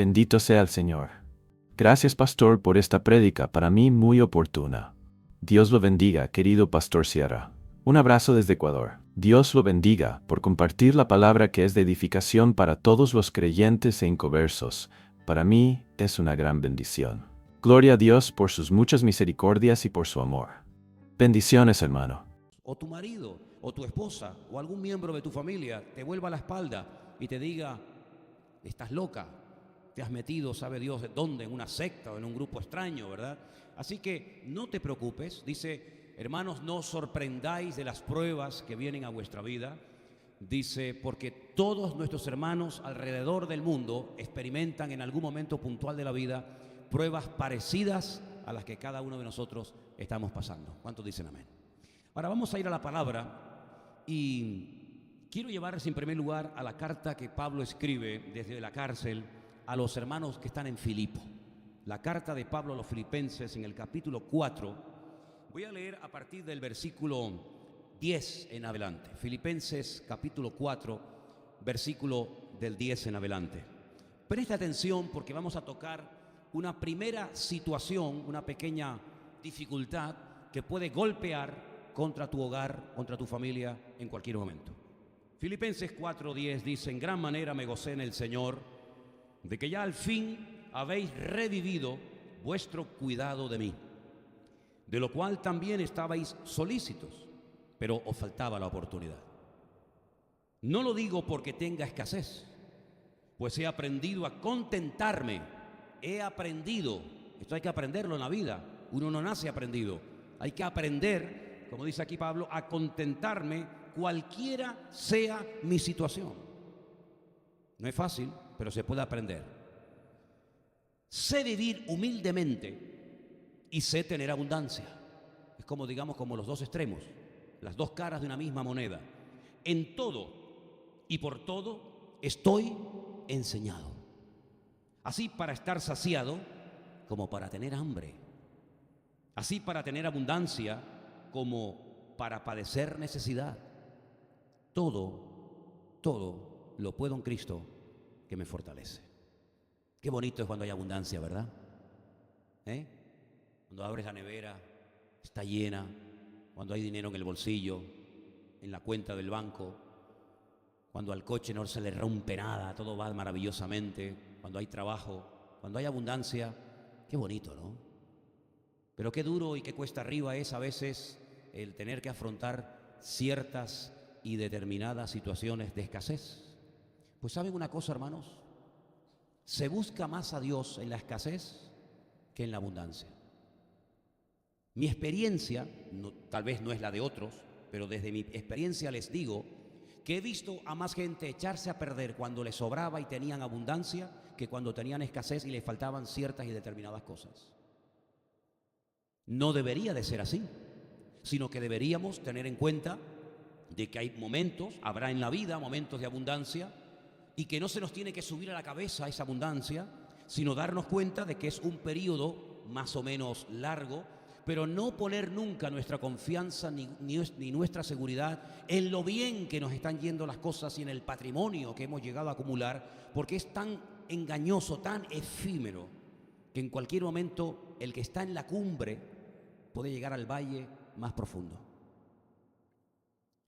Bendito sea el Señor. Gracias, pastor, por esta prédica, para mí muy oportuna. Dios lo bendiga, querido pastor Sierra. Un abrazo desde Ecuador. Dios lo bendiga por compartir la palabra que es de edificación para todos los creyentes e inconversos. Para mí es una gran bendición. Gloria a Dios por sus muchas misericordias y por su amor. Bendiciones, hermano. O tu marido, o tu esposa, o algún miembro de tu familia te vuelva la espalda y te diga: estás loca, te has metido, sabe Dios de dónde, en una secta o en un grupo extraño, ¿verdad? Así que no te preocupes. Dice: hermanos, no os sorprendáis de las pruebas que vienen a vuestra vida. Dice: porque todos nuestros hermanos alrededor del mundo experimentan en algún momento puntual de la vida pruebas parecidas a las que cada uno de nosotros estamos pasando. ¿Cuántos dicen amén? Ahora vamos a ir a la palabra y quiero llevarles en primer lugar a la carta que Pablo escribe desde la cárcel a los hermanos que están en Filipo. La carta de Pablo a los filipenses en el capítulo 4. Voy a leer a partir del versículo 10 en adelante. Filipenses capítulo 4, versículo del 10 en adelante. Presta atención porque vamos a tocar una primera situación, una pequeña dificultad que puede golpear contra tu hogar, contra tu familia en cualquier momento. Filipenses 4:10 dice: en gran manera me gocé en el Señor de que ya al fin habéis revivido vuestro cuidado de mí, de lo cual también estabais solícitos, pero os faltaba la oportunidad. No lo digo porque tenga escasez, pues he aprendido a contentarme. He aprendido, esto hay que aprenderlo en la vida, uno no nace aprendido, hay que aprender, como dice aquí Pablo, a contentarme cualquiera sea mi situación. No es fácil, pero se puede aprender. Sé vivir humildemente y sé tener abundancia. Es como, digamos, como los dos extremos, las dos caras de una misma moneda. En todo y por todo estoy enseñado, así para estar saciado como para tener hambre, así para tener abundancia como para padecer necesidad. Todo lo puedo en Cristo que me fortalece. Qué bonito es cuando hay abundancia, ¿verdad? Cuando abres la nevera, está llena, cuando hay dinero en el bolsillo, en la cuenta del banco, cuando al coche no se le rompe nada, todo va maravillosamente, cuando hay trabajo, cuando hay abundancia. Qué bonito, ¿no? Pero qué duro y qué cuesta arriba es a veces el tener que afrontar ciertas y determinadas situaciones de escasez. Pues ¿saben una cosa, hermanos? Se busca más a Dios en la escasez que en la abundancia. Mi experiencia, tal vez no es la de otros, pero desde mi experiencia les digo que he visto a más gente echarse a perder cuando les sobraba y tenían abundancia que cuando tenían escasez y les faltaban ciertas y determinadas cosas. No debería de ser así, sino que deberíamos tener en cuenta de que hay momentos, habrá en la vida momentos de abundancia, y que no se nos tiene que subir a la cabeza esa abundancia, sino darnos cuenta de que es un periodo más o menos largo, pero no poner nunca nuestra confianza ni nuestra seguridad en lo bien que nos están yendo las cosas y en el patrimonio que hemos llegado a acumular, porque es tan engañoso, tan efímero, que en cualquier momento el que está en la cumbre puede llegar al valle más profundo.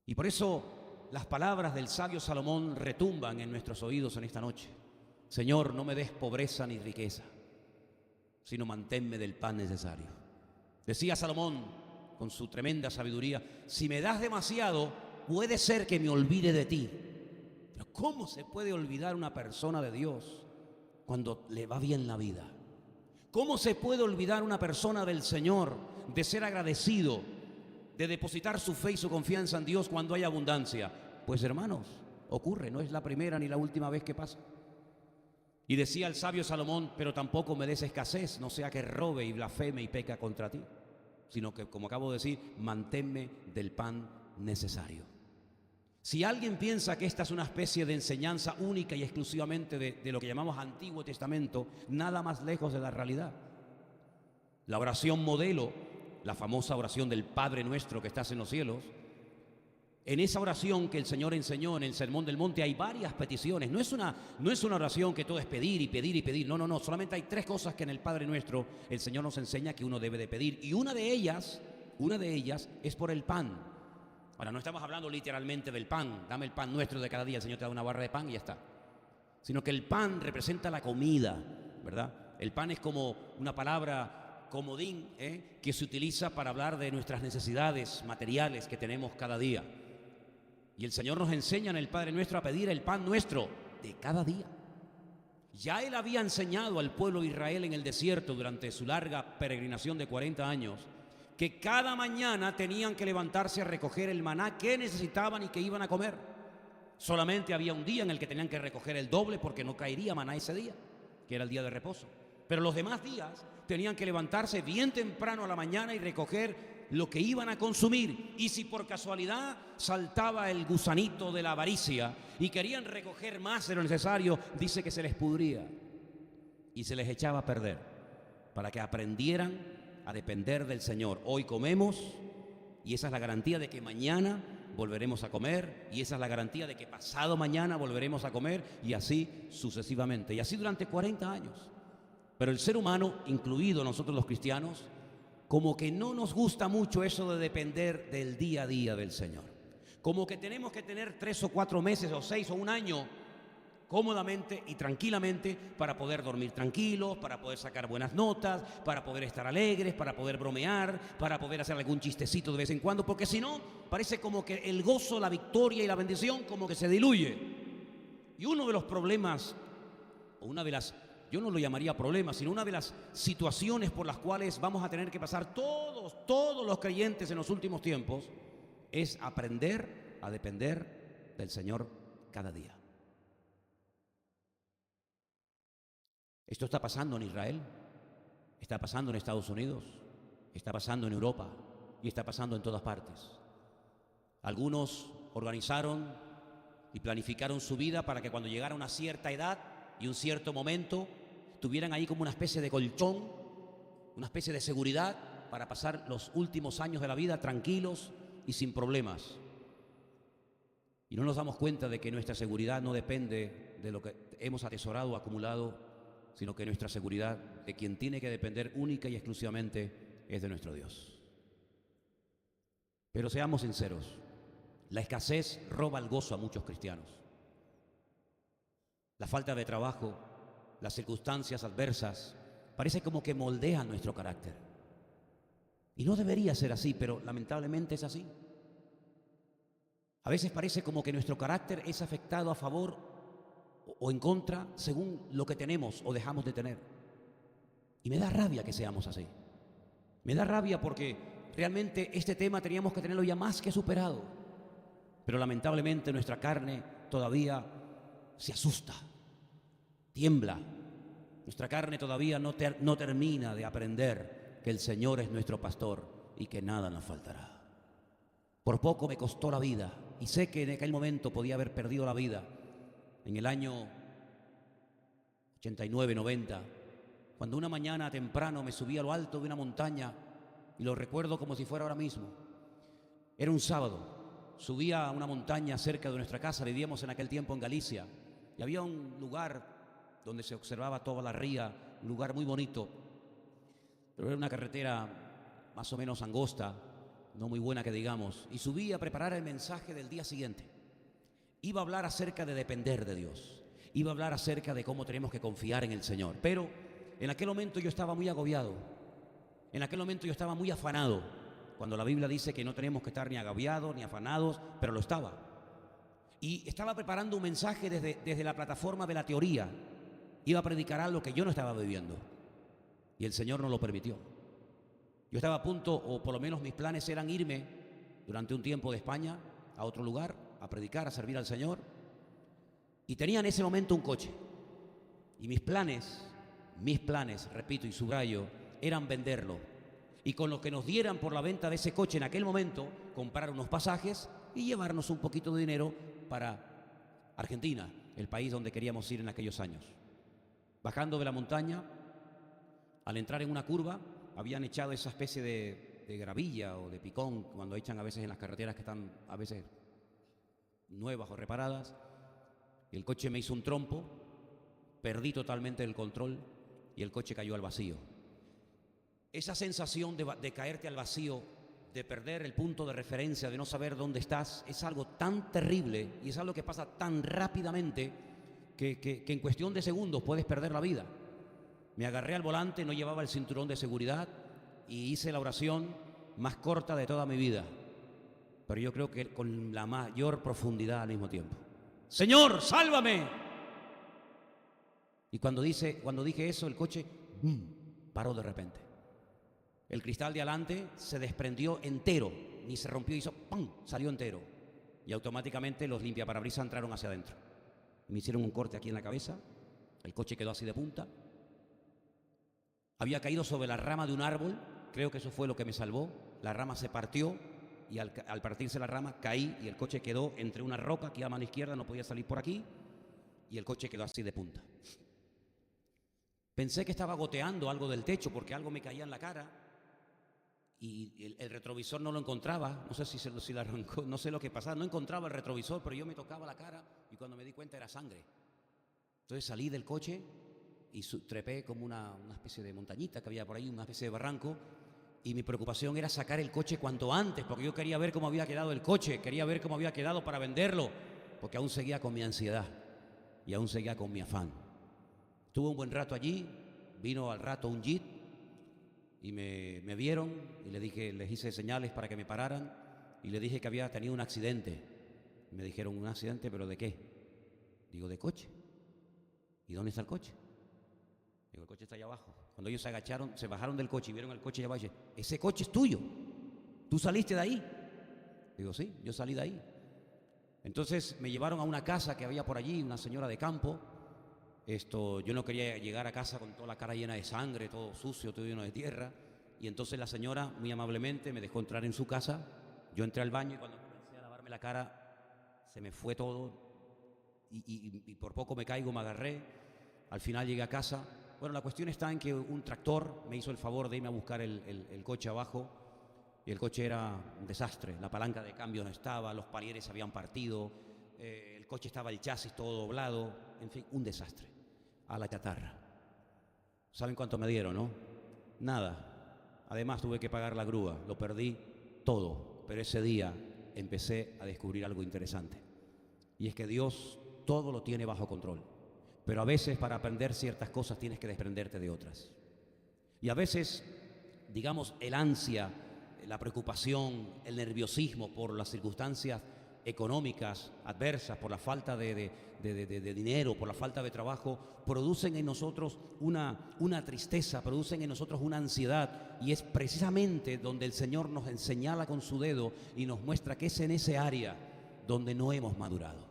Y por eso las palabras del sabio Salomón retumban en nuestros oídos en esta noche. Señor, no me des pobreza ni riqueza, sino manténme del pan necesario. Decía Salomón con su tremenda sabiduría: si me das demasiado, puede ser que me olvide de ti. Pero ¿cómo se puede olvidar una persona de Dios cuando le va bien la vida? ¿Cómo se puede olvidar una persona del Señor de ser agradecido, de depositar su fe y su confianza en Dios cuando hay abundancia? Pues hermanos, ocurre, no es la primera ni la última vez que pasa. Y decía el sabio Salomón: pero tampoco me des escasez, no sea que robe y blasfeme y peca contra ti, sino que, como acabo de decir, manténme del pan necesario. Si alguien piensa que esta es una especie de enseñanza única y exclusivamente de lo que llamamos Antiguo Testamento, nada más lejos de la realidad. La oración modelo, la famosa oración del Padre Nuestro que estás en los cielos, En esa oración que el Señor enseñó en el Sermón del Monte hay varias peticiones. No es una oración que todo es pedir y pedir y pedir. No, no, no. Solamente hay 3 cosas que en el Padre Nuestro el Señor nos enseña que uno debe de pedir. Y una de ellas es por el pan. Ahora, no estamos hablando literalmente del pan. Dame el pan nuestro de cada día. El Señor te da una barra de pan y ya está. Sino que el pan representa la comida, ¿verdad? El pan es como una palabra comodín, que se utiliza para hablar de nuestras necesidades materiales que tenemos cada día. Y el Señor nos enseña en el Padre Nuestro a pedir el pan nuestro de cada día. Ya Él había enseñado al pueblo de Israel en el desierto durante su larga peregrinación de 40 años que cada mañana tenían que levantarse a recoger el maná que necesitaban y que iban a comer. Solamente había un día en el que tenían que recoger el doble porque no caería maná ese día, que era el día de reposo. Pero los demás días tenían que levantarse bien temprano a la mañana y recoger lo que iban a consumir. Y si por casualidad saltaba el gusanito de la avaricia y querían recoger más de lo necesario, dice que se les pudría y se les echaba a perder, para que aprendieran a depender del Señor. Hoy comemos y esa es la garantía de que mañana volveremos a comer, y esa es la garantía de que pasado mañana volveremos a comer, y así sucesivamente, y así durante 40 años. Pero el ser humano, incluido nosotros los cristianos, como que no nos gusta mucho eso de depender del día a día del Señor. Como que tenemos que tener 3 o 4 meses o 6 o un año cómodamente y tranquilamente para poder dormir tranquilos, para poder sacar buenas notas, para poder estar alegres, para poder bromear, para poder hacer algún chistecito de vez en cuando, porque si no, parece como que el gozo, la victoria y la bendición como que se diluye. Y uno de los problemas, o una de las, yo no lo llamaría problemas, sino una de las situaciones por las cuales vamos a tener que pasar todos los creyentes en los últimos tiempos, es aprender a depender del Señor cada día. Esto está pasando en Israel, está pasando en Estados Unidos, está pasando en Europa y está pasando en todas partes. Algunos organizaron y planificaron su vida para que cuando llegara una cierta edad y un cierto momento tuvieran ahí como una especie de colchón, una especie de seguridad para pasar los últimos años de la vida tranquilos y sin problemas. Y no nos damos cuenta de que nuestra seguridad no depende de lo que hemos atesorado o acumulado, sino que nuestra seguridad, de quien tiene que depender única y exclusivamente, es de nuestro Dios. Pero seamos sinceros, la escasez roba el gozo a muchos cristianos. La falta de trabajo, las circunstancias adversas, parece como que moldean nuestro carácter. Y no debería ser así, pero lamentablemente es así. A veces parece como que nuestro carácter es afectado a favor o en contra según lo que tenemos o dejamos de tener. Y me da rabia que seamos así. Me da rabia porque realmente este tema teníamos que tenerlo ya más que superado. Pero lamentablemente nuestra carne todavía se asusta, tiembla. Nuestra carne todavía no termina de aprender que el Señor es nuestro pastor y que nada nos faltará. Por poco me costó la vida, y sé que en aquel momento podía haber perdido la vida. En el año 89, 90, cuando una mañana temprano me subí a lo alto de una montaña, y lo recuerdo como si fuera ahora mismo. Era un sábado, subí a una montaña cerca de nuestra casa, vivíamos en aquel tiempo en Galicia, y había un lugar donde se observaba toda la ría, un lugar muy bonito, pero era una carretera más o menos angosta, no muy buena que digamos, y subí a preparar el mensaje del día siguiente. Iba a hablar acerca de depender de Dios, iba a hablar acerca de cómo tenemos que confiar en el Señor, pero en aquel momento yo estaba muy agobiado, en aquel momento yo estaba muy afanado, cuando la Biblia dice que no tenemos que estar ni agobiados ni afanados, pero lo estaba. Y estaba preparando un mensaje desde la plataforma de la teoría, iba a predicar algo que yo no estaba viviendo, y el Señor no lo permitió. Yo estaba a punto, o por lo menos mis planes eran irme durante un tiempo de España a otro lugar, a predicar, a servir al Señor. Y tenía en ese momento un coche. Y mis planes, repito y subrayo, eran venderlo. Y con lo que nos dieran por la venta de ese coche en aquel momento, comprar unos pasajes y llevarnos un poquito de dinero para Argentina, el país donde queríamos ir en aquellos años. Bajando de la montaña, al entrar en una curva, habían echado esa especie de gravilla o de picón, cuando echan a veces en las carreteras que están a veces nuevas o reparadas. El coche me hizo un trompo, perdí totalmente el control y el coche cayó al vacío. Esa sensación de caerte al vacío, de perder el punto de referencia, de no saber dónde estás, es algo tan terrible y es algo que pasa tan rápidamente que en cuestión de segundos puedes perder la vida. Me agarré al volante, no llevaba el cinturón de seguridad y hice la oración más corta de toda mi vida, pero yo creo que con la mayor profundidad al mismo tiempo. Señor, sálvame. Y cuando dije eso, el coche paró de repente. El cristal de adelante se desprendió entero, ni se rompió, hizo ¡pum!, salió entero. Y automáticamente los limpiaparabrisas entraron hacia adentro. Me hicieron un corte aquí en la cabeza, el coche quedó así de punta. Había caído sobre la rama de un árbol, creo que eso fue lo que me salvó. La rama se partió y al partirse la rama caí y el coche quedó entre una roca que a mano izquierda, no podía salir por aquí, y el coche quedó así de punta. Pensé que estaba goteando algo del techo porque algo me caía en la cara y el retrovisor no lo encontraba, no sé si lo arrancó, no sé lo que pasaba, no encontraba el retrovisor, pero yo me tocaba la cara y cuando me di cuenta era sangre. Entonces salí del coche y trepé como una especie de montañita que había por ahí, una especie de barranco, y mi preocupación era sacar el coche cuanto antes, porque yo quería ver cómo había quedado el coche, quería ver cómo había quedado para venderlo, porque aún seguía con mi ansiedad y aún seguía con mi afán. Estuve un buen rato allí, vino al rato un jeep y me vieron y les hice señales para que me pararan y les dije que había tenido un accidente. Me dijeron, ¿un accidente? ¿Pero de qué? Digo, de coche. ¿Y dónde está el coche? Digo, el coche está allá abajo. Cuando ellos se agacharon, se bajaron del coche y vieron el coche allá abajo, dije, ese coche es tuyo. ¿Tú saliste de ahí? Digo, sí, yo salí de ahí. Entonces me llevaron a una casa que había por allí, una señora de campo. Yo no quería llegar a casa con toda la cara llena de sangre, todo sucio, todo lleno de tierra. Y entonces la señora, muy amablemente, me dejó entrar en su casa. Yo entré al baño y cuando comencé a lavarme la cara, se me fue todo. Y por poco me caigo, me agarré. Al final llegué a casa. Bueno, la cuestión está en que un tractor me hizo el favor de irme a buscar el coche abajo. Y el coche era un desastre. La palanca de cambio no estaba, los palieres se habían partido. El coche estaba el chasis todo doblado. En fin, un desastre. A la chatarra. ¿Saben cuánto me dieron, no? Nada. Además tuve que pagar la grúa. Lo perdí todo. Pero ese día empecé a descubrir algo interesante. Y es que Dios todo lo tiene bajo control. Pero a veces para aprender ciertas cosas tienes que desprenderte de otras. Y a veces, digamos, el ansia, la preocupación, el nerviosismo por las circunstancias económicas adversas, por la falta de dinero, por la falta de trabajo, producen en nosotros una tristeza, producen en nosotros una ansiedad, y es precisamente donde el Señor nos señala con su dedo y nos muestra que es en ese área donde no hemos madurado.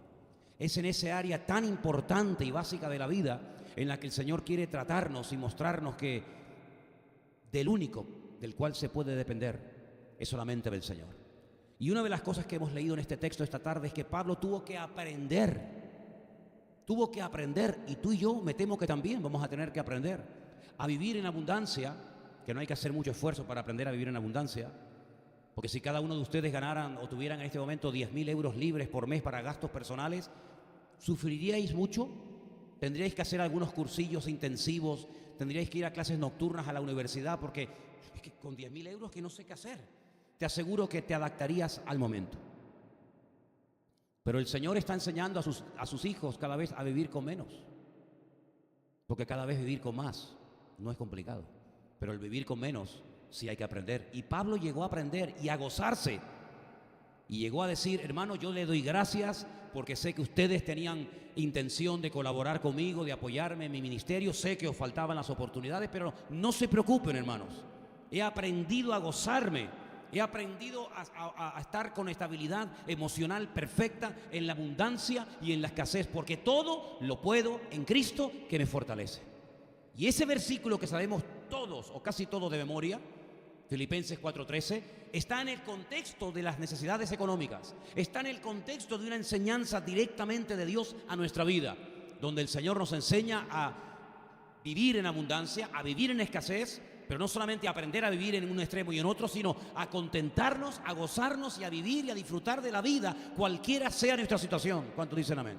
Es en ese área tan importante y básica de la vida en la que el Señor quiere tratarnos y mostrarnos que del único del cual se puede depender es solamente del Señor. Y una de las cosas que hemos leído en este texto esta tarde es que Pablo tuvo que aprender, y tú y yo me temo que también vamos a tener que aprender a vivir en abundancia, que no hay que hacer mucho esfuerzo para aprender a vivir en abundancia, porque si cada uno de ustedes ganaran o tuvieran en este momento 10.000 euros libres por mes para gastos personales, ¿sufriríais mucho? ¿Tendríais que hacer algunos cursillos intensivos? ¿Tendríais que ir a clases nocturnas a la universidad? Porque es que con 10.000 euros que no sé qué hacer. Te aseguro que te adaptarías al momento. Pero el Señor está enseñando a sus hijos cada vez a vivir con menos. Porque cada vez vivir con más no es complicado. Pero el vivir con menos sí hay que aprender. Y Pablo llegó a aprender y a gozarse. Y llegó a decir, hermano, yo le doy gracias porque sé que ustedes tenían intención de colaborar conmigo, de apoyarme en mi ministerio. Sé que os faltaban las oportunidades, pero no se preocupen, hermanos. He aprendido a gozarme. He aprendido a estar con estabilidad emocional perfecta en la abundancia y en la escasez, porque todo lo puedo en Cristo que me fortalece. Y ese versículo que sabemos todos o casi todos de memoria, Filipenses 4:13, está en el contexto de las necesidades económicas, está en el contexto de una enseñanza directamente de Dios a nuestra vida, donde el Señor nos enseña a vivir en abundancia, a vivir en escasez, Pero no solamente aprender a vivir en un extremo y en otro, sino a contentarnos, a gozarnos y a vivir y a disfrutar de la vida, cualquiera sea nuestra situación. ¿Cuántos dicen amén?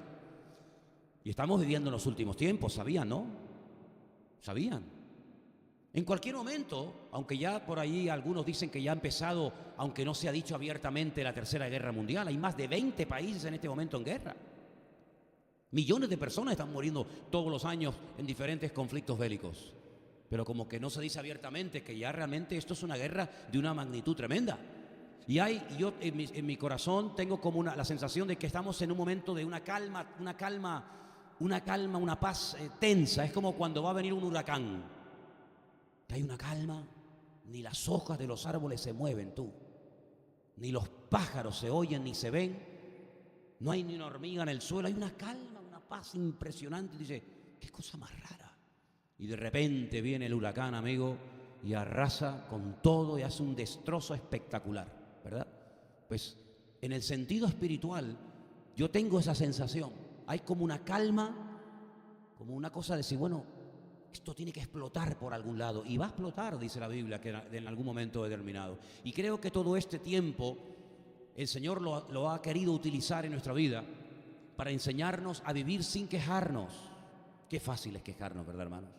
Y estamos viviendo en los últimos tiempos, ¿sabían, no? ¿Sabían? En cualquier momento, aunque ya por ahí algunos dicen que ya ha empezado, aunque no se ha dicho abiertamente, la Tercera Guerra Mundial, hay más de 20 países en este momento en guerra. Millones de personas están muriendo todos los años en diferentes conflictos bélicos. Pero como que no se dice abiertamente que ya realmente esto es una guerra de una magnitud tremenda. Y yo en mi corazón tengo como la sensación de que estamos en un momento de una paz tensa. Es como cuando va a venir un huracán. Que hay una calma, ni las hojas de los árboles se mueven, ni los pájaros se oyen ni se ven, no hay ni una hormiga en el suelo, hay una calma, una paz impresionante. Y dice, qué cosa más rara. Y de repente viene el huracán, amigo, y arrasa con todo y hace un destrozo espectacular, ¿verdad? Pues en el sentido espiritual yo tengo esa sensación. Hay como una calma, como una cosa de decir, bueno, esto tiene que explotar por algún lado. Y va a explotar, dice la Biblia, que en algún momento determinado. Y creo que todo este tiempo el Señor lo ha querido utilizar en nuestra vida para enseñarnos a vivir sin quejarnos. Qué fácil es quejarnos, ¿verdad, hermanos?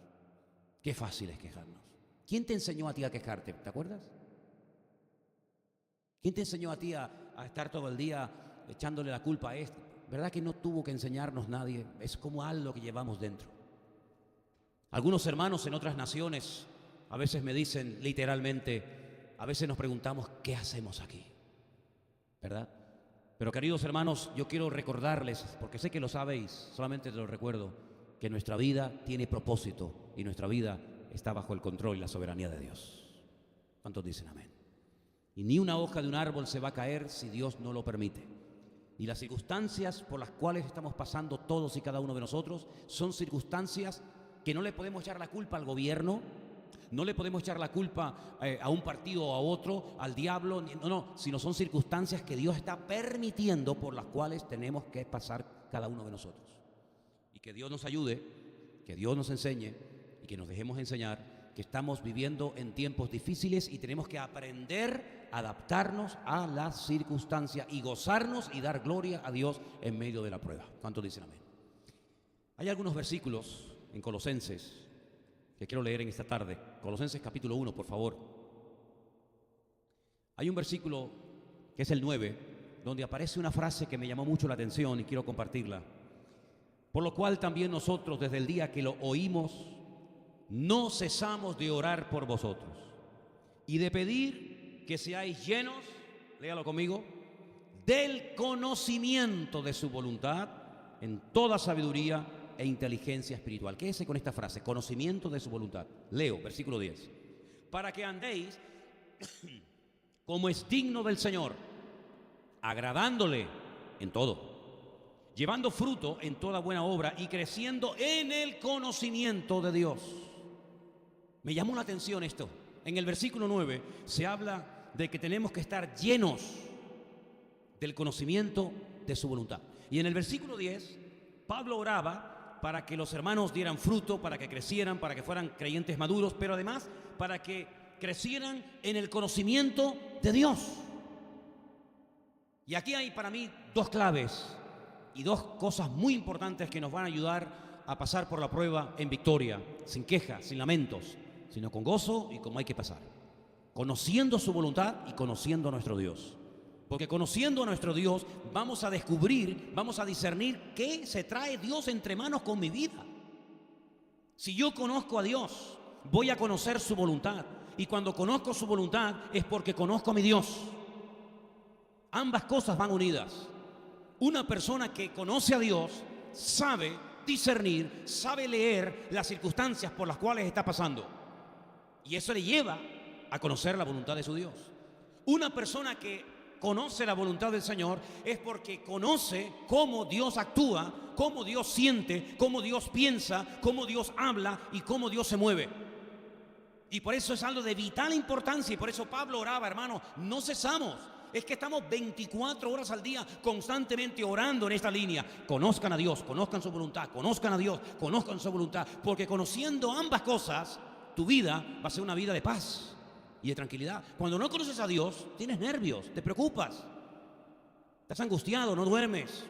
Qué fácil es quejarnos. ¿Quién te enseñó a ti a quejarte? ¿Te acuerdas? ¿Quién te enseñó a ti a estar todo el día echándole la culpa a esto? ¿Verdad que no tuvo que enseñarnos nadie? Es como algo que llevamos dentro. Algunos hermanos en otras naciones a veces me dicen literalmente, a veces nos preguntamos, ¿qué hacemos aquí? ¿Verdad? Pero queridos hermanos, yo quiero recordarles, porque sé que lo sabéis, solamente te lo recuerdo, que nuestra vida tiene propósito y nuestra vida está bajo el control y la soberanía de Dios. ¿Cuántos dicen amén? Y ni una hoja de un árbol se va a caer si Dios no lo permite. Y las circunstancias por las cuales estamos pasando todos y cada uno de nosotros son circunstancias que no le podemos echar la culpa al gobierno, no le podemos echar la culpa a un partido o a otro, al diablo, no, sino son circunstancias que Dios está permitiendo por las cuales tenemos que pasar cada uno de nosotros. Y que Dios nos ayude, que Dios nos enseñe y que nos dejemos enseñar que estamos viviendo en tiempos difíciles y tenemos que aprender a adaptarnos a las circunstancias y gozarnos y dar gloria a Dios en medio de la prueba. ¿Cuántos dicen amén? Hay algunos versículos en Colosenses que quiero leer en esta tarde. Colosenses capítulo 1, por favor. Hay un versículo que es el 9, donde aparece una frase que me llamó mucho la atención y quiero compartirla. Por lo cual también nosotros, desde el día que lo oímos, no cesamos de orar por vosotros y de pedir que seáis llenos, léalo conmigo, del conocimiento de su voluntad en toda sabiduría e inteligencia espiritual. Quédese con esta frase, conocimiento de su voluntad. Leo, versículo 10. Para que andéis como es digno del Señor, agradándole en todo, llevando fruto en toda buena obra y creciendo en el conocimiento de Dios. Me llamó la atención esto. En el versículo 9 se habla de que tenemos que estar llenos del conocimiento de su voluntad. Y en el versículo 10, Pablo oraba para que los hermanos dieran fruto, para que crecieran, para que fueran creyentes maduros, pero además para que crecieran en el conocimiento de Dios. Y aquí hay para mí dos claves y dos cosas muy importantes que nos van a ayudar a pasar por la prueba en victoria, sin quejas, sin lamentos, sino con gozo y como hay que pasar. Conociendo su voluntad y conociendo a nuestro Dios. Porque conociendo a nuestro Dios vamos a descubrir, vamos a discernir qué se trae Dios entre manos con mi vida. Si yo conozco a Dios, voy a conocer su voluntad. Y cuando conozco su voluntad es porque conozco a mi Dios. Ambas cosas van unidas. Una persona que conoce a Dios sabe discernir, sabe leer las circunstancias por las cuales está pasando. Y eso le lleva a conocer la voluntad de su Dios. Una persona que conoce la voluntad del Señor es porque conoce cómo Dios actúa, cómo Dios siente, cómo Dios piensa, cómo Dios habla y cómo Dios se mueve. Y por eso es algo de vital importancia y por eso Pablo oraba, hermano, no cesamos. Es que estamos 24 horas al día constantemente orando en esta línea. Conozcan a Dios, conozcan su voluntad, conozcan a Dios, conozcan su voluntad. Porque conociendo ambas cosas, tu vida va a ser una vida de paz y de tranquilidad. Cuando no conoces a Dios, tienes nervios, te preocupas, estás angustiado, no duermes,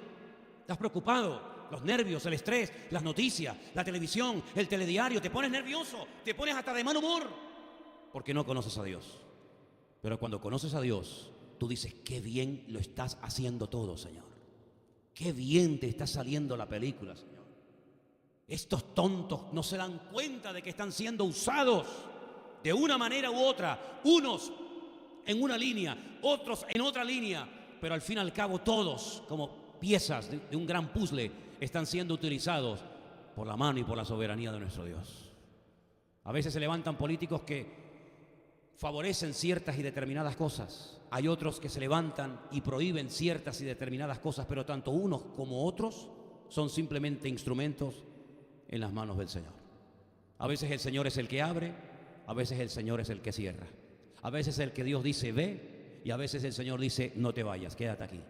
estás preocupado. Los nervios, el estrés, las noticias, la televisión, el telediario, te pones nervioso, te pones hasta de mal humor, porque no conoces a Dios. Pero cuando conoces a Dios, tú dices, qué bien lo estás haciendo todo, Señor. Qué bien te está saliendo la película, Señor. Estos tontos no se dan cuenta de que están siendo usados de una manera u otra, unos en una línea, otros en otra línea, pero al fin y al cabo todos, como piezas de un gran puzzle, están siendo utilizados por la mano y por la soberanía de nuestro Dios. A veces se levantan políticos que favorecen ciertas y determinadas cosas. Hay otros que se levantan y prohíben ciertas y determinadas cosas, pero tanto unos como otros son simplemente instrumentos en las manos del Señor. A veces el Señor es el que abre, a veces el Señor es el que cierra. A veces el que Dios dice ve y a veces el Señor dice no te vayas, quédate aquí.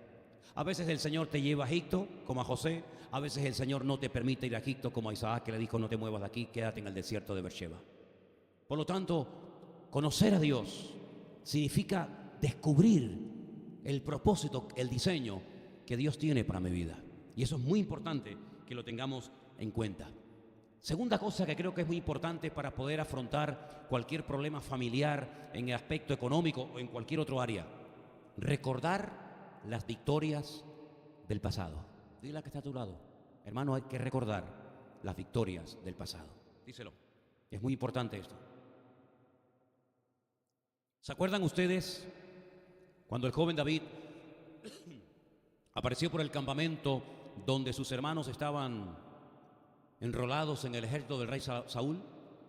A veces el Señor te lleva a Egipto, como a José. A veces el Señor no te permite ir a Egipto, como a Isaac, que le dijo no te muevas de aquí, quédate en el desierto de Beersheba. Por lo tanto, conocer a Dios significa descubrir el propósito, el diseño que Dios tiene para mi vida. Y eso es muy importante que lo tengamos en cuenta. Segunda cosa que creo que es muy importante para poder afrontar cualquier problema familiar en el aspecto económico o en cualquier otro área. Recordar las victorias del pasado. Dile a que está a tu lado. Hermano, hay que recordar las victorias del pasado. Díselo. Es muy importante esto. ¿Se acuerdan ustedes cuando el joven David apareció por el campamento donde sus hermanos estaban enrolados en el ejército del rey Saúl?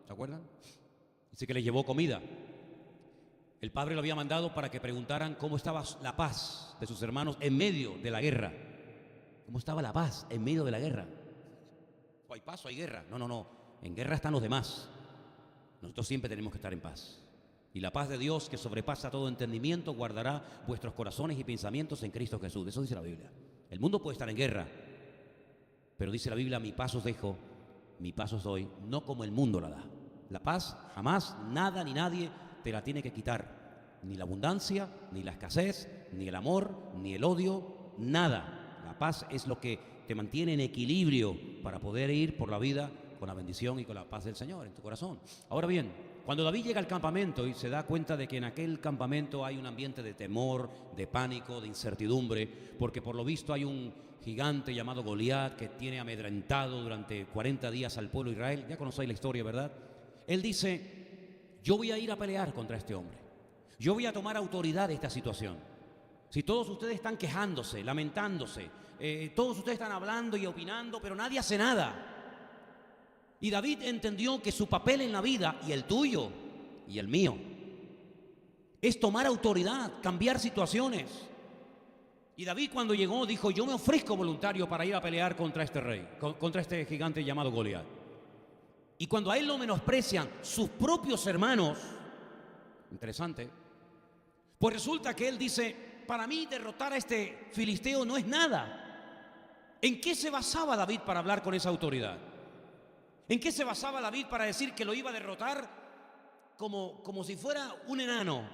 ¿Se acuerdan? Dice que les llevó comida. El padre lo había mandado para que preguntaran cómo estaba la paz de sus hermanos en medio de la guerra. ¿Cómo estaba la paz en medio de la guerra? ¿O hay paz o hay guerra? No. En guerra están los demás. Nosotros siempre tenemos que estar en paz. Y la paz de Dios, que sobrepasa todo entendimiento, guardará vuestros corazones y pensamientos en Cristo Jesús. Eso dice la Biblia. El mundo puede estar en guerra, pero dice la Biblia, mi paz os dejo, mi paz os doy, no como el mundo la da. La paz jamás, nada ni nadie te la tiene que quitar. Ni la abundancia, ni la escasez, ni el amor, ni el odio, nada. La paz es lo que te mantiene en equilibrio para poder ir por la vida con la bendición y con la paz del Señor en tu corazón. Ahora bien, cuando David llega al campamento y se da cuenta de que en aquel campamento hay un ambiente de temor, de pánico, de incertidumbre, porque por lo visto hay un gigante llamado Goliat que tiene amedrentado durante 40 días al pueblo de Israel. Ya conocéis la historia, ¿verdad? Él dice, yo voy a ir a pelear contra este hombre. Yo voy a tomar autoridad de esta situación. Si todos ustedes están quejándose, lamentándose, todos ustedes están hablando y opinando, pero nadie hace nada. Y David entendió que su papel en la vida, y el tuyo, y el mío, es tomar autoridad, cambiar situaciones. Y David cuando llegó dijo, yo me ofrezco voluntario para ir a pelear contra este rey, contra este gigante llamado Goliat. Y cuando a él lo menosprecian sus propios hermanos, interesante, pues resulta que él dice, para mí derrotar a este filisteo no es nada. ¿En qué se basaba David para hablar con esa autoridad? ¿En qué se basaba David para decir que lo iba a derrotar como si fuera un enano?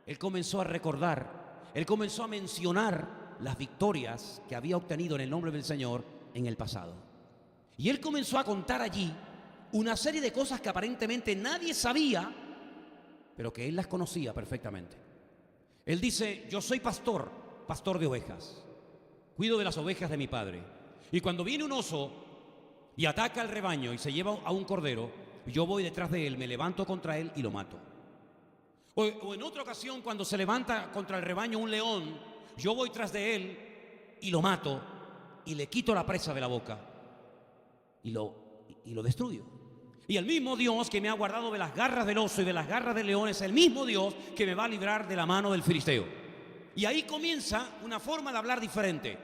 Él comenzó a recordar, él comenzó a mencionar las victorias que había obtenido en el nombre del Señor en el pasado. Y él comenzó a contar allí una serie de cosas que aparentemente nadie sabía, pero que él las conocía perfectamente. Él dice, yo soy pastor de ovejas, cuido de las ovejas de mi padre. Y cuando viene un oso y ataca al rebaño y se lleva a un cordero, yo voy detrás de él, me levanto contra él y lo mato. O en otra ocasión, cuando se levanta contra el rebaño un león, yo voy tras de él y lo mato y le quito la presa de la boca y lo destruyo. Y el mismo Dios que me ha guardado de las garras del oso y de las garras del león es el mismo Dios que me va a librar de la mano del filisteo. Y ahí comienza una forma de hablar diferente.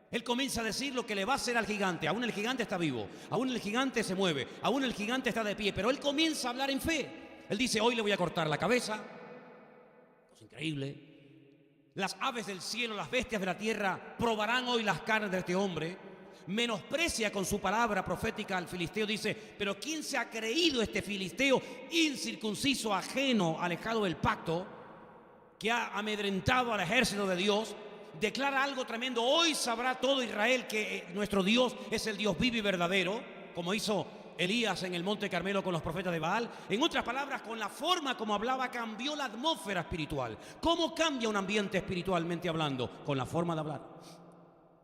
Él comienza a decir lo que le va a hacer al gigante. Aún el gigante está vivo, aún el gigante se mueve, aún el gigante está de pie, pero él comienza a hablar en fe. Él dice, hoy le voy a cortar la cabeza. Es increíble. Las aves del cielo, las bestias de la tierra probarán hoy las carnes de este hombre. menosprecia con su palabra profética al filisteo. Dice, pero ¿quién se ha creído este filisteo incircunciso, ajeno, alejado del pacto, que ha amedrentado al ejército de Dios? Declara algo tremendo: hoy sabrá todo Israel que nuestro Dios es el Dios vivo y verdadero, como hizo Elías en el Monte Carmelo con los profetas de Baal. En otras palabras, con la forma como hablaba, cambió la atmósfera espiritual. ¿Cómo cambia un ambiente espiritualmente hablando? Con la forma de hablar.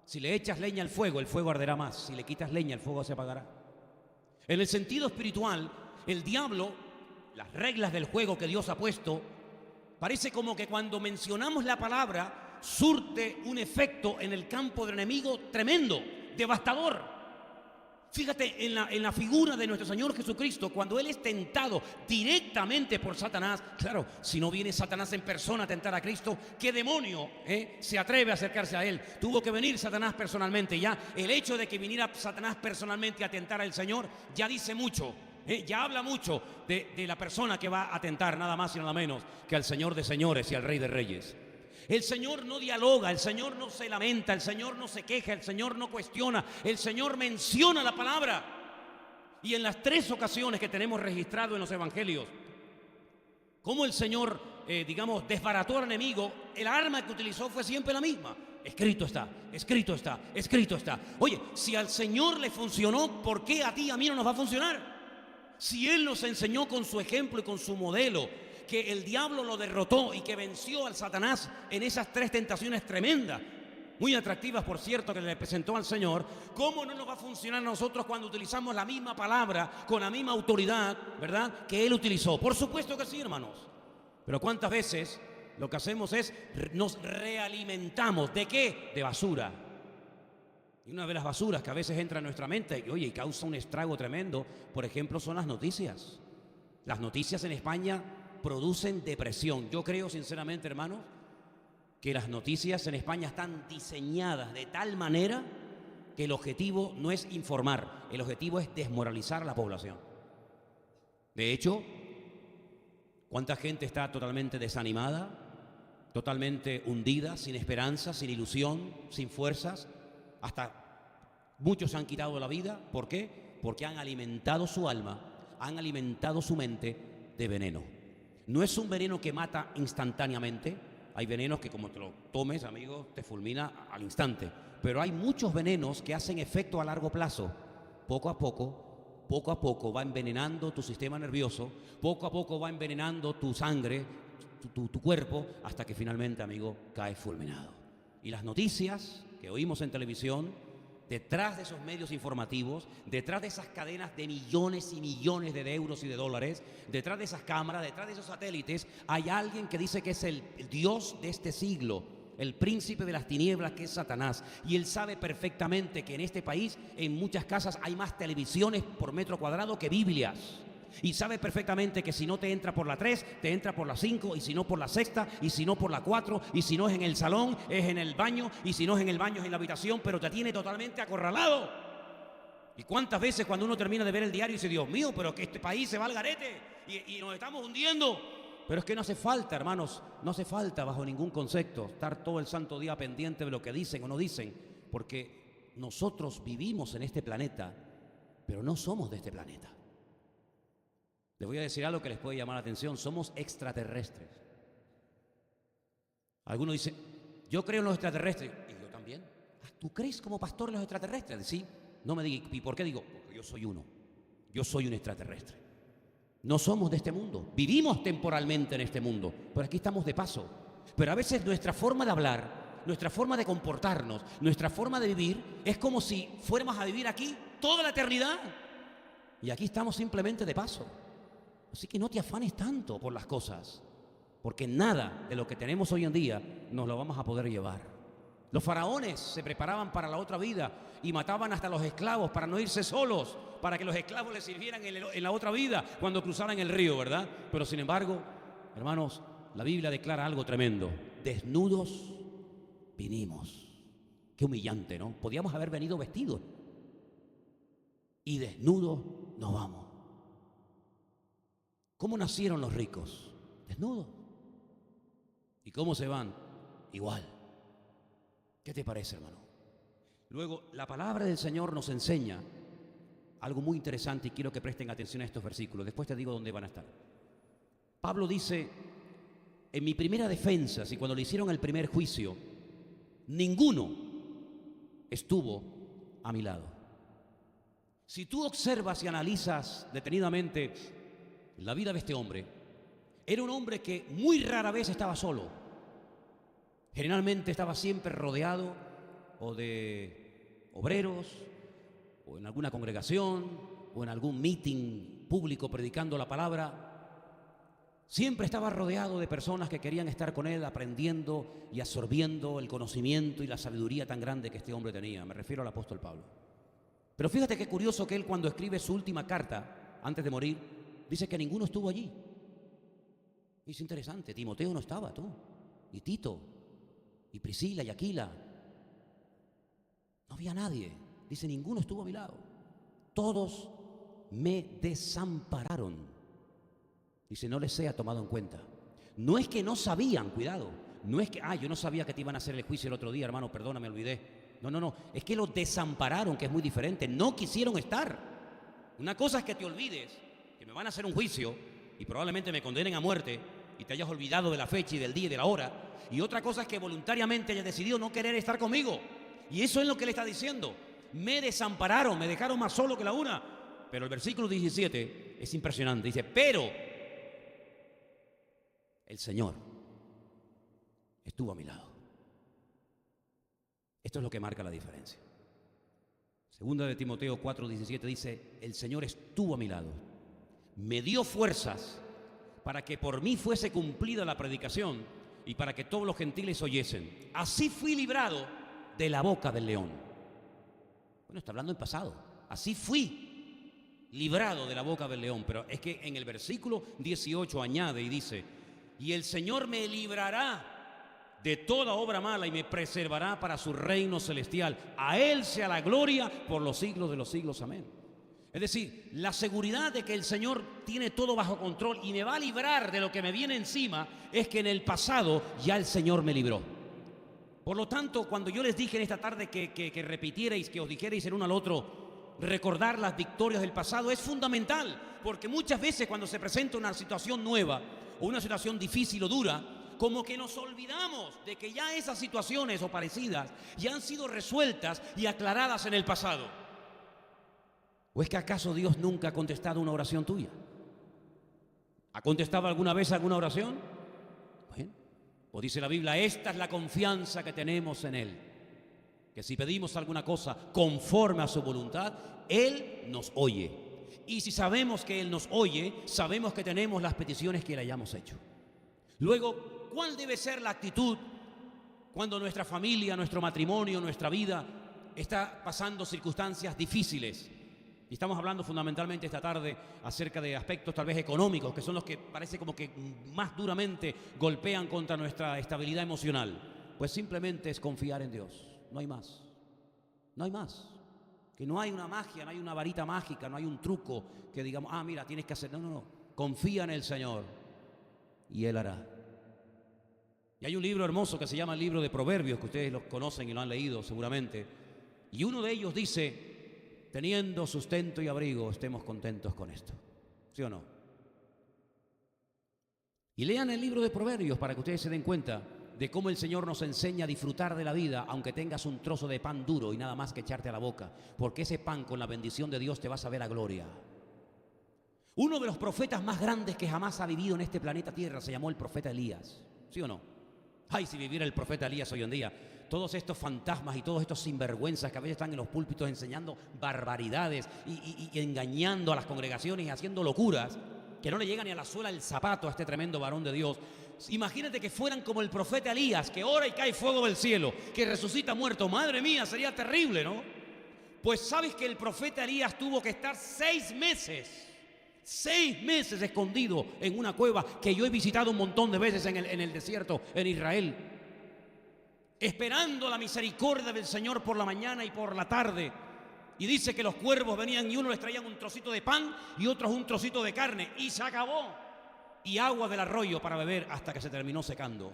Si le echas leña al fuego, el fuego arderá más. Si le quitas leña, el fuego se apagará. En el sentido espiritual, el diablo, las reglas del juego que Dios ha puesto, parece como que cuando mencionamos la palabra, surte un efecto en el campo del enemigo tremendo, devastador. Fíjate en la figura de nuestro Señor Jesucristo, cuando Él es tentado directamente por Satanás. Claro, si no viene Satanás en persona a tentar a Cristo, ¿qué demonio se atreve a acercarse a Él? Tuvo que venir Satanás personalmente. Ya el hecho de que viniera Satanás personalmente a tentar al Señor ya dice mucho. Ya habla mucho de la persona que va a tentar, nada más y nada menos que al Señor de señores y al Rey de reyes. El Señor no dialoga, el Señor no se lamenta, el Señor no se queja, el Señor no cuestiona, el Señor menciona la palabra. Y en las 3 ocasiones que tenemos registrado en los evangelios, como el Señor, desbarató al enemigo, el arma que utilizó fue siempre la misma: escrito está, escrito está, escrito está. Oye, si al Señor le funcionó, ¿por qué a ti y a mí no nos va a funcionar? Si Él nos enseñó con su ejemplo y con su modelo que el diablo lo derrotó y que venció al Satanás en esas 3 tentaciones tremendas, muy atractivas por cierto, que le presentó al Señor, ¿cómo no nos va a funcionar a nosotros cuando utilizamos la misma palabra con la misma autoridad, verdad, que Él utilizó? Por supuesto que sí, hermanos. Pero ¿cuántas veces lo que hacemos es nos realimentamos? ¿De qué? De basura. Y una de las basuras que a veces entra en nuestra mente y causa un estrago tremendo, por ejemplo, son las noticias. Las noticias en España producen depresión. Yo creo sinceramente, hermanos, que las noticias en España están diseñadas de tal manera que el objetivo no es informar, el objetivo es desmoralizar a la población. De hecho, ¿cuánta gente está totalmente desanimada, totalmente hundida, sin esperanza, sin ilusión, sin fuerzas? Hasta muchos se han quitado la vida. ¿Por qué? Porque han alimentado su alma, han alimentado su mente de veneno. No es un veneno que mata instantáneamente. Hay venenos que como te lo tomes, amigo, te fulmina al instante. Pero hay muchos venenos que hacen efecto a largo plazo. Poco a poco va envenenando tu sistema nervioso, poco a poco va envenenando tu sangre, tu cuerpo, hasta que finalmente, amigo, caes fulminado. Y las noticias que oímos en televisión, detrás de esos medios informativos, detrás de esas cadenas de millones y millones de euros y de dólares, detrás de esas cámaras, detrás de esos satélites, hay alguien que dice que es el Dios de este siglo, el príncipe de las tinieblas, que es Satanás. Y él sabe perfectamente que en este país, en muchas casas, hay más televisiones por metro cuadrado que Biblias. Y sabe perfectamente que si no te entra por la 3, te entra por la 5, y si no por la 6ª, y si no por la 4, y si no es en el salón, es en el baño, y si no es en el baño, es en la habitación, pero te tiene totalmente acorralado. ¿Y cuántas veces cuando uno termina de ver el diario dice, Dios mío, pero que este país se va al garete y nos estamos hundiendo? Pero es que no hace falta, hermanos, no hace falta bajo ningún concepto estar todo el santo día pendiente de lo que dicen o no dicen, porque nosotros vivimos en este planeta, pero no somos de este planeta. Les voy a decir algo que les puede llamar la atención: somos extraterrestres. Algunos dicen, yo creo en los extraterrestres. Y yo también. ¿Tú crees como pastor en los extraterrestres? Sí. No me diga, ¿y por qué? Digo, porque yo soy uno. Yo soy un extraterrestre. No somos de este mundo. Vivimos temporalmente en este mundo, pero aquí estamos de paso. Pero a veces nuestra forma de hablar, nuestra forma de comportarnos, nuestra forma de vivir, es como si fuéramos a vivir aquí toda la eternidad. Y aquí estamos simplemente de paso. Así que no te afanes tanto por las cosas, porque nada de lo que tenemos hoy en día nos lo vamos a poder llevar. Los faraones se preparaban para la otra vida y mataban hasta los esclavos para no irse solos, para que los esclavos les sirvieran en la otra vida cuando cruzaran el río, ¿verdad? Pero sin embargo, hermanos, la Biblia declara algo tremendo: desnudos vinimos. Qué humillante, ¿no? Podíamos haber venido vestidos y desnudos nos vamos. ¿Cómo nacieron los ricos? Desnudos. ¿Y cómo se van? Igual. ¿Qué te parece, hermano? Luego, la palabra del Señor nos enseña algo muy interesante y quiero que presten atención a estos versículos. Después te digo dónde van a estar. Pablo dice, en mi primera defensa, si cuando le hicieron el primer juicio, ninguno estuvo a mi lado. Si tú observas y analizas detenidamente la vida de este hombre, era un hombre que muy rara vez estaba solo. Generalmente estaba siempre rodeado o de obreros, o en alguna congregación, o en algún meeting público predicando la palabra. Siempre estaba rodeado de personas que querían estar con él aprendiendo y absorbiendo el conocimiento y la sabiduría tan grande que este hombre tenía. Me refiero al apóstol Pablo. Pero fíjate qué curioso que él, cuando escribe su última carta, antes de morir, dice que ninguno estuvo allí. Es interesante, Timoteo no estaba, tú, y Tito, y Priscila y Aquila. No había nadie. Dice, ninguno estuvo a mi lado. Todos me desampararon. Dice, no les sea tomado en cuenta. No es que no sabían, cuidado. No es que, yo no sabía que te iban a hacer el juicio el otro día, hermano, perdona, me olvidé. No. Es que los desampararon, que es muy diferente. No quisieron estar. Una cosa es que te olvides, que me van a hacer un juicio y probablemente me condenen a muerte y te hayas olvidado de la fecha y del día y de la hora. Y otra cosa es que voluntariamente hayas decidido no querer estar conmigo. Y eso es lo que le está diciendo. Me desampararon, me dejaron más solo que la una. Pero el versículo 17 es impresionante. Dice, pero el Señor estuvo a mi lado. Esto es lo que marca la diferencia. Segunda de Timoteo 4:17 dice, el Señor estuvo a mi lado. Me dio fuerzas para que por mí fuese cumplida la predicación y para que todos los gentiles oyesen. Así fui librado de la boca del león. Bueno, está hablando en pasado. Así fui librado de la boca del león. Pero es que en el versículo 18 añade y dice, y el Señor me librará de toda obra mala y me preservará para su reino celestial. A Él sea la gloria por los siglos de los siglos. Amén. Es decir, la seguridad de que el Señor tiene todo bajo control y me va a librar de lo que me viene encima es que en el pasado ya el Señor me libró. Por lo tanto, cuando yo les dije en esta tarde que repitierais, que os dijerais el uno al otro, recordar las victorias del pasado es fundamental, porque muchas veces cuando se presenta una situación nueva o una situación difícil o dura, como que nos olvidamos de que ya esas situaciones o parecidas ya han sido resueltas y aclaradas en el pasado. ¿O es que acaso Dios nunca ha contestado una oración tuya? ¿Ha contestado alguna vez alguna oración? Bueno, pues dice la Biblia, esta es la confianza que tenemos en Él, que si pedimos alguna cosa conforme a su voluntad, Él nos oye. Y si sabemos que Él nos oye, sabemos que tenemos las peticiones que le hayamos hecho. Luego, ¿cuál debe ser la actitud cuando nuestra familia, nuestro matrimonio, nuestra vida está pasando circunstancias difíciles? Y estamos hablando fundamentalmente esta tarde acerca de aspectos tal vez económicos, que son los que parece como que más duramente golpean contra nuestra estabilidad emocional. Pues simplemente es confiar en Dios, no hay más. No hay más. Que no hay una magia, no hay una varita mágica, no hay un truco que digamos, mira, tienes que hacer. No. Confía en el Señor y Él hará. Y hay un libro hermoso que se llama el libro de Proverbios, que ustedes lo conocen y lo han leído seguramente. Y uno de ellos dice, teniendo sustento y abrigo, estemos contentos con esto. ¿Sí o no? Y lean el libro de Proverbios para que ustedes se den cuenta de cómo el Señor nos enseña a disfrutar de la vida, aunque tengas un trozo de pan duro y nada más que echarte a la boca, porque ese pan con la bendición de Dios te va a saber a gloria. Uno de los profetas más grandes que jamás ha vivido en este planeta Tierra se llamó el profeta Elías. ¿Sí o no? Ay, si viviera el profeta Elías hoy en día. Todos estos fantasmas y todos estos sinvergüenzas que a veces están en los púlpitos enseñando barbaridades y engañando a las congregaciones y haciendo locuras que no le llegan ni a la suela del zapato a este tremendo varón de Dios. Imagínate que fueran como el profeta Elías, que ora y cae fuego del cielo, que resucita muerto. Madre mía, sería terrible, ¿no? Pues sabes que el profeta Elías tuvo que estar 6 meses escondido en una cueva que yo he visitado un montón de veces en el desierto, en Israel, esperando la misericordia del Señor por la mañana y por la tarde. Y dice que los cuervos venían y uno les traían un trocito de pan y otros un trocito de carne, y se acabó. Y agua del arroyo para beber hasta que se terminó secando.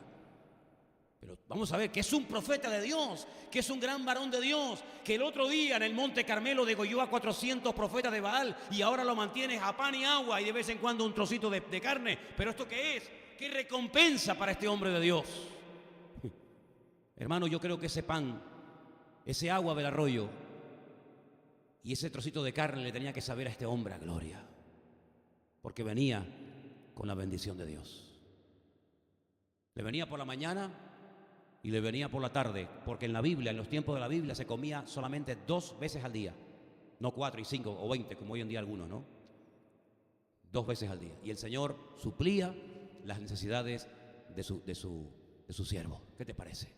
Pero vamos a ver que es un profeta de Dios, que es un gran varón de Dios, que el otro día en el Monte Carmelo degolló a 400 profetas de Baal y ahora lo mantienes a pan y agua y de vez en cuando un trocito de carne. ¿Pero esto qué es? ¿Qué recompensa para este hombre de Dios? Hermano, yo creo que ese pan, ese agua del arroyo y ese trocito de carne le tenía que saber a este hombre a gloria, porque venía con la bendición de Dios. Le venía por la mañana y le venía por la tarde, porque en la Biblia, en los tiempos de la Biblia, se comía solamente 2 veces al día, no 4 y 5 o 20, como hoy en día algunos, ¿no? 2 veces al día. Y el Señor suplía las necesidades de su siervo. ¿Qué te parece?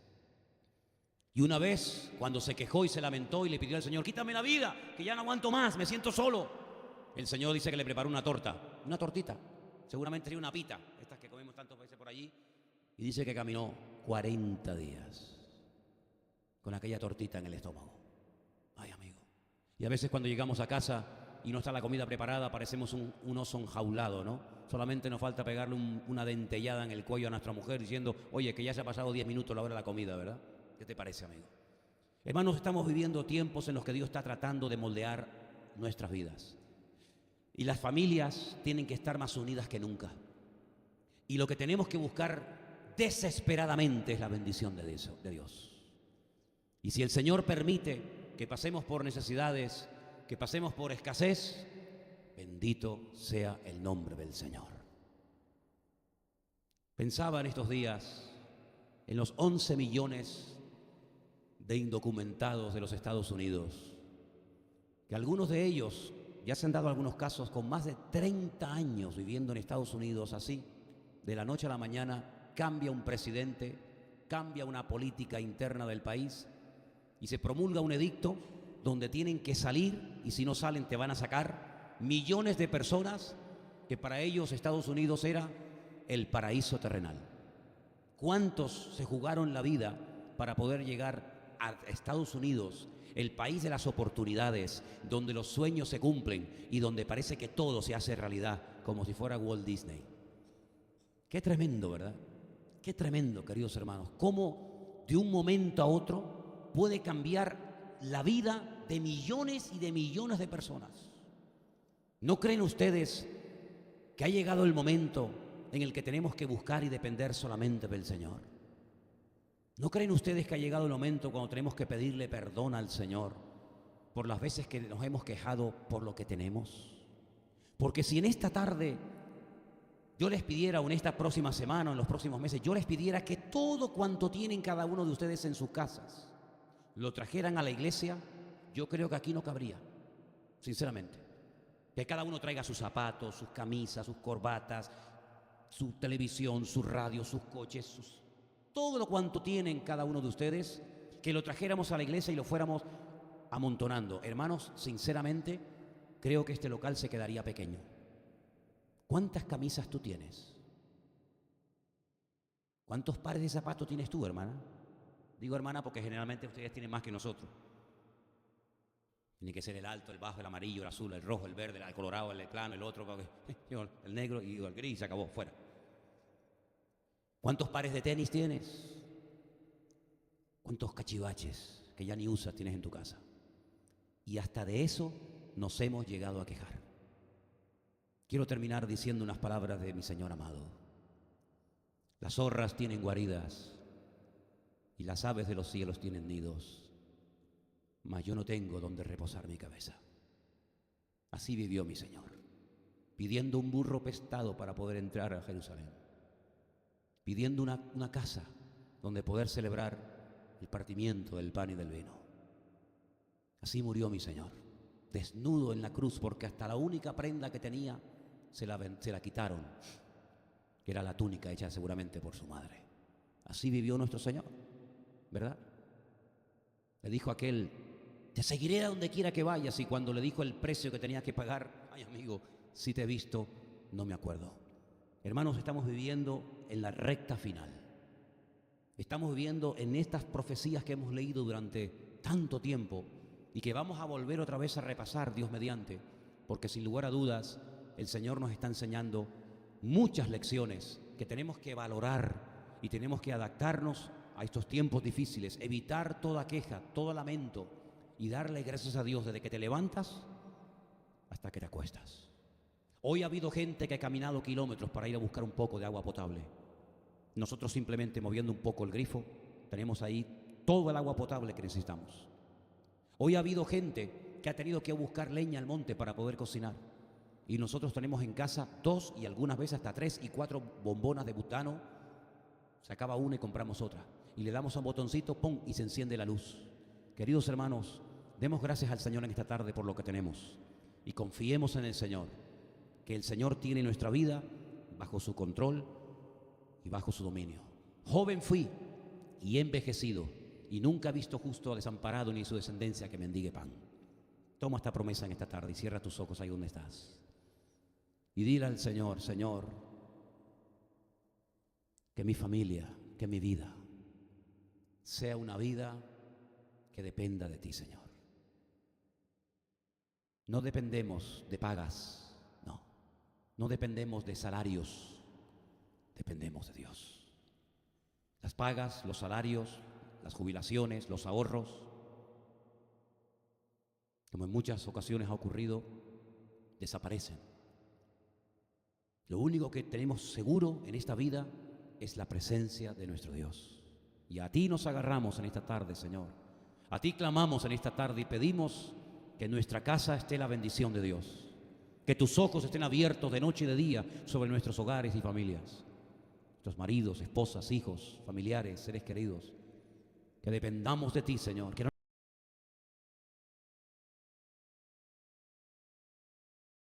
Y una vez, cuando se quejó y se lamentó y le pidió al Señor, quítame la vida, que ya no aguanto más, me siento solo. El Señor dice que le preparó una torta, una tortita, seguramente sería una pita, estas que comemos tantas veces por allí. Y dice que caminó 40 días con aquella tortita en el estómago. Ay, amigo. Y a veces cuando llegamos a casa y no está la comida preparada, parecemos un oso enjaulado, ¿no? Solamente nos falta pegarle una dentellada en el cuello a nuestra mujer diciendo, oye, que ya se ha pasado 10 minutos la hora de la comida, ¿verdad? ¿Qué te parece, amigo? Hermanos, estamos viviendo tiempos en los que Dios está tratando de moldear nuestras vidas. Y las familias tienen que estar más unidas que nunca. Y lo que tenemos que buscar desesperadamente es la bendición de Dios. Y si el Señor permite que pasemos por necesidades, que pasemos por escasez, bendito sea el nombre del Señor. Pensaba en estos días en los 11 millones de indocumentados de los Estados Unidos, que algunos de ellos, ya se han dado algunos casos con más de 30 años viviendo en Estados Unidos así, de la noche a la mañana, cambia un presidente, cambia una política interna del país y se promulga un edicto donde tienen que salir y si no salen te van a sacar millones de personas que para ellos Estados Unidos era el paraíso terrenal. ¿Cuántos se jugaron la vida para poder llegar a Estados Unidos, el país de las oportunidades, donde los sueños se cumplen y donde parece que todo se hace realidad, como si fuera Walt Disney? Qué tremendo, ¿verdad? Qué tremendo, queridos hermanos, cómo de un momento a otro puede cambiar la vida de millones y de millones de personas. ¿No creen ustedes que ha llegado el momento en el que tenemos que buscar y depender solamente del Señor? ¿No creen ustedes que ha llegado el momento cuando tenemos que pedirle perdón al Señor por las veces que nos hemos quejado por lo que tenemos? Porque si en esta tarde yo les pidiera, o en esta próxima semana, o en los próximos meses, yo les pidiera que todo cuanto tienen cada uno de ustedes en sus casas, lo trajeran a la iglesia, yo creo que aquí no cabría, sinceramente. Que cada uno traiga sus zapatos, sus camisas, sus corbatas, su televisión, su radio, sus coches, todo lo cuanto tienen cada uno de ustedes, que lo trajéramos a la iglesia y lo fuéramos amontonando. Hermanos, sinceramente, creo que este local se quedaría pequeño. ¿Cuántas camisas tú tienes? ¿Cuántos pares de zapatos tienes tú, hermana? Digo hermana porque generalmente ustedes tienen más que nosotros. Tiene que ser el alto, el bajo, el amarillo, el azul, el rojo, el verde, el colorado, el plano, el otro, el negro y el gris, se acabó, fuera. ¿Cuántos pares de tenis tienes? ¿Cuántos cachivaches que ya ni usas tienes en tu casa? Y hasta de eso nos hemos llegado a quejar. Quiero terminar diciendo unas palabras de mi Señor amado. Las zorras tienen guaridas y las aves de los cielos tienen nidos, mas yo no tengo donde reposar mi cabeza. Así vivió mi Señor, pidiendo un burro prestado para poder entrar a Jerusalén, pidiendo una casa donde poder celebrar el partimiento del pan y del vino. Así murió mi Señor, desnudo en la cruz, porque hasta la única prenda que tenía se la quitaron, que era la túnica hecha seguramente por su madre. Así vivió nuestro Señor, ¿verdad? Le dijo aquel, te seguiré a donde quiera que vayas, y cuando le dijo el precio que tenía que pagar, ay amigo, si te he visto, no me acuerdo. Hermanos, estamos viviendo en la recta final. Estamos viviendo en estas profecías que hemos leído durante tanto tiempo y que vamos a volver otra vez a repasar, Dios mediante, porque sin lugar a dudas el Señor nos está enseñando muchas lecciones que tenemos que valorar y tenemos que adaptarnos a estos tiempos difíciles, evitar toda queja, todo lamento y darle gracias a Dios desde que te levantas hasta que te acuestas. Hoy ha habido gente que ha caminado kilómetros para ir a buscar un poco de agua potable. Nosotros simplemente moviendo un poco el grifo, tenemos ahí todo el agua potable que necesitamos. Hoy ha habido gente que ha tenido que buscar leña al monte para poder cocinar. Y nosotros tenemos en casa 2 y algunas veces hasta 3 y 4 bombonas de butano. Se acaba una y compramos otra. Y le damos a un botoncito, ¡pum!, y se enciende la luz. Queridos hermanos, demos gracias al Señor en esta tarde por lo que tenemos. Y confiemos en el Señor, que el Señor tiene nuestra vida bajo su control y bajo su dominio. Joven fui y he envejecido, y nunca he visto justo desamparado ni su descendencia que mendigue pan. Toma esta promesa en esta tarde y cierra tus ojos ahí donde estás. Y dile al Señor: Señor, que mi familia, que mi vida sea una vida que dependa de ti, Señor. No dependemos de pagas, no dependemos de salarios, dependemos de Dios. Las pagas, los salarios, las jubilaciones, los ahorros, como en muchas ocasiones ha ocurrido, desaparecen. Lo único que tenemos seguro en esta vida es la presencia de nuestro Dios. Y a ti nos agarramos en esta tarde, Señor. A ti clamamos en esta tarde y pedimos que en nuestra casa esté la bendición de Dios. Que tus ojos estén abiertos de noche y de día sobre nuestros hogares y familias. Nuestros maridos, esposas, hijos, familiares, seres queridos. Que dependamos de ti, Señor. Que